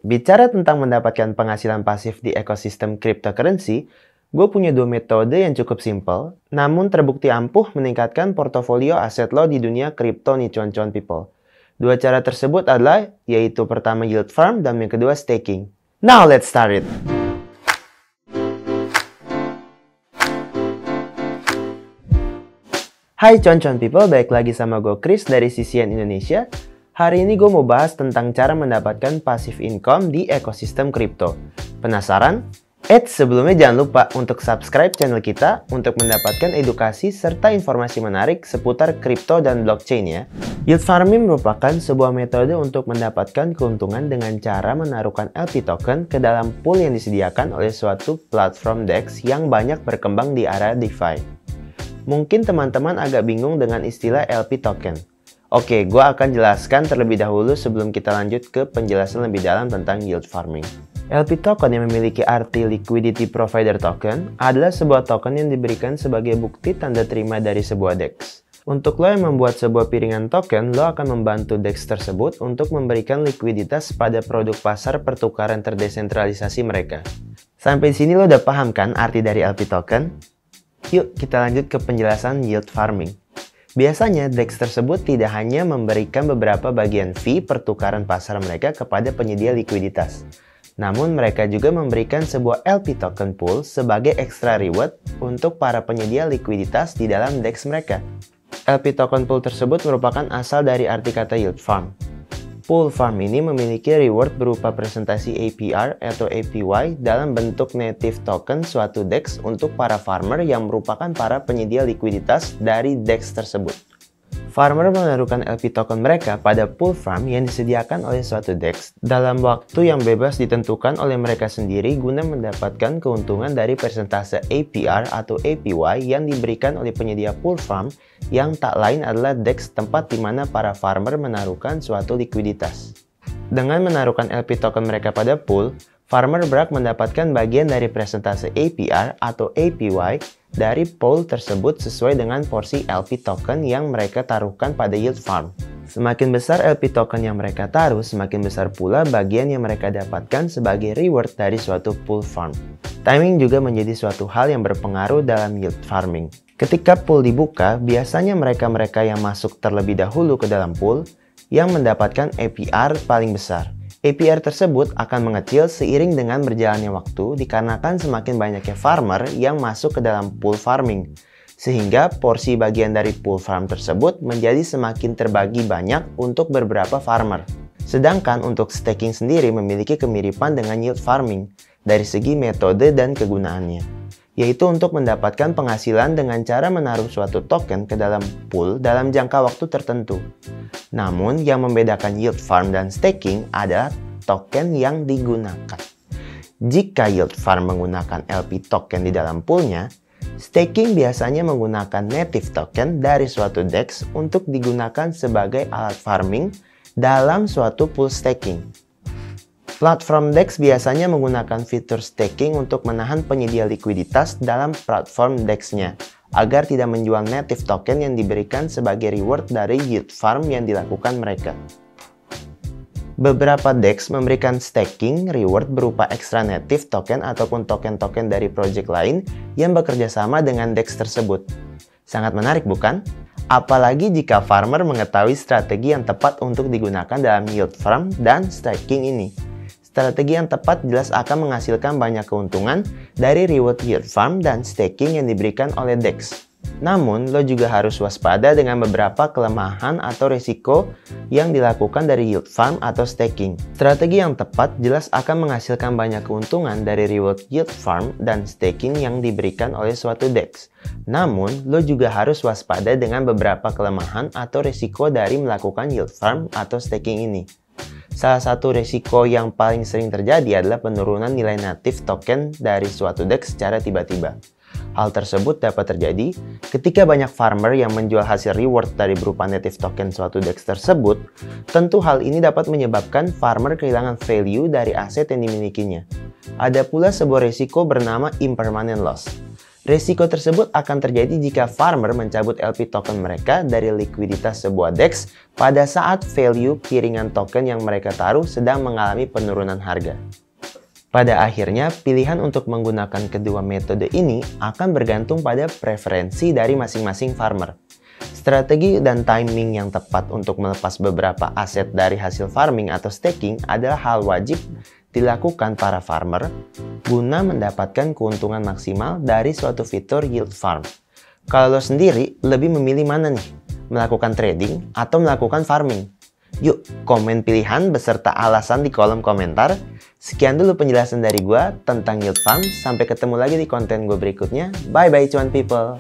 Bicara tentang mendapatkan penghasilan pasif di ekosistem cryptocurrency, gue punya dua metode yang cukup simpel, namun terbukti ampuh meningkatkan portofolio aset lo di dunia kripto nih cuan-cuan people. Dua cara tersebut adalah, yaitu pertama yield farm dan yang kedua staking. Now let's start it! Hai cuan-cuan people, balik lagi sama gue Chris dari CCN Indonesia. Hari ini gue mau bahas tentang cara mendapatkan passive income di ekosistem kripto. Penasaran? Sebelumnya jangan lupa untuk subscribe channel kita untuk mendapatkan edukasi serta informasi menarik seputar kripto dan blockchain ya. Yield farming merupakan sebuah metode untuk mendapatkan keuntungan dengan cara menaruhkan LP token ke dalam pool yang disediakan oleh suatu platform DEX yang banyak berkembang di area DeFi. Mungkin teman-teman agak bingung dengan istilah LP token. Oke, gue akan jelaskan terlebih dahulu sebelum kita lanjut ke penjelasan lebih dalam tentang yield farming. LP token yang memiliki arti Liquidity Provider Token adalah sebuah token yang diberikan sebagai bukti tanda terima dari sebuah DEX. Untuk lo yang membuat sebuah piringan token, lo akan membantu DEX tersebut untuk memberikan likuiditas pada produk pasar pertukaran terdesentralisasi mereka. Sampai sini lo udah paham kan arti dari LP token? Yuk kita lanjut ke penjelasan yield farming. Biasanya DEX tersebut tidak hanya memberikan beberapa bagian fee pertukaran pasar mereka kepada penyedia likuiditas. Namun mereka juga memberikan sebuah LP token pool sebagai extra reward untuk para penyedia likuiditas di dalam DEX mereka. LP token pool tersebut merupakan asal dari arti kata yield farm. Pool farm ini memiliki reward berupa presentasi APR atau APY dalam bentuk native token suatu DEX untuk para farmer yang merupakan para penyedia likuiditas dari DEX tersebut. Farmer menaruhkan LP token mereka pada pool farm yang disediakan oleh suatu DEX dalam waktu yang bebas ditentukan oleh mereka sendiri guna mendapatkan keuntungan dari persentase APR atau APY yang diberikan oleh penyedia pool farm yang tak lain adalah DEX tempat di mana para farmer menaruhkan suatu likuiditas. Dengan menaruhkan LP token mereka pada pool, farmer berhak mendapatkan bagian dari persentase APR atau APY dari pool tersebut sesuai dengan porsi LP token yang mereka taruhkan pada yield farm. Semakin besar LP token yang mereka taruh, semakin besar pula bagian yang mereka dapatkan sebagai reward dari suatu pool farm. Timing juga menjadi suatu hal yang berpengaruh dalam yield farming. Ketika pool dibuka, biasanya mereka-mereka yang masuk terlebih dahulu ke dalam pool yang mendapatkan APR paling besar. APR tersebut akan mengecil seiring dengan berjalannya waktu dikarenakan semakin banyaknya farmer yang masuk ke dalam pool farming. Sehingga porsi bagian dari pool farm tersebut menjadi semakin terbagi banyak untuk beberapa farmer. Sedangkan untuk staking sendiri memiliki kemiripan dengan yield farming dari segi metode dan kegunaannya, yaitu untuk mendapatkan penghasilan dengan cara menaruh suatu token ke dalam pool dalam jangka waktu tertentu. Namun, yang membedakan yield farm dan staking adalah token yang digunakan. Jika yield farm menggunakan LP token di dalam poolnya, staking biasanya menggunakan native token dari suatu DEX untuk digunakan sebagai alat farming dalam suatu pool staking. Platform DEX biasanya menggunakan fitur staking untuk menahan penyedia likuiditas dalam platform DEX-nya agar tidak menjual native token yang diberikan sebagai reward dari yield farm yang dilakukan mereka. Beberapa DEX memberikan staking reward berupa extra native token ataupun token-token dari project lain yang bekerja sama dengan DEX tersebut. Sangat menarik bukan? Apalagi jika farmer mengetahui strategi yang tepat untuk digunakan dalam yield farm dan staking ini. Strategi yang tepat jelas akan menghasilkan banyak keuntungan dari reward yield farm dan staking yang diberikan oleh DEX. Namun, lo juga harus waspada dengan beberapa kelemahan atau risiko yang dilakukan dari yield farm atau staking. Strategi yang tepat jelas akan menghasilkan banyak keuntungan dari reward yield farm dan staking yang diberikan oleh suatu DEX. Namun, lo juga harus waspada dengan beberapa kelemahan atau risiko dari melakukan yield farm atau staking ini. Salah satu risiko yang paling sering terjadi adalah penurunan nilai native token dari suatu DEX secara tiba-tiba. Hal tersebut dapat terjadi ketika banyak farmer yang menjual hasil reward dari berupa native token suatu DEX tersebut. Tentu hal ini dapat menyebabkan farmer kehilangan value dari aset yang dimilikinya. Ada pula sebuah risiko bernama impermanent loss. Risiko tersebut akan terjadi jika farmer mencabut LP token mereka dari likuiditas sebuah DEX pada saat value piringan token yang mereka taruh sedang mengalami penurunan harga. Pada akhirnya, pilihan untuk menggunakan kedua metode ini akan bergantung pada preferensi dari masing-masing farmer. Strategi dan timing yang tepat untuk melepas beberapa aset dari hasil farming atau staking adalah hal wajib dilakukan para farmer guna mendapatkan keuntungan maksimal dari suatu fitur yield farm. Kalau lo sendiri lebih memilih mana nih? Melakukan trading atau melakukan farming? Yuk, komen pilihan beserta alasan di kolom komentar. Sekian dulu penjelasan dari gue tentang yield farm. Sampai ketemu lagi di konten gue berikutnya. Bye-bye cuan people!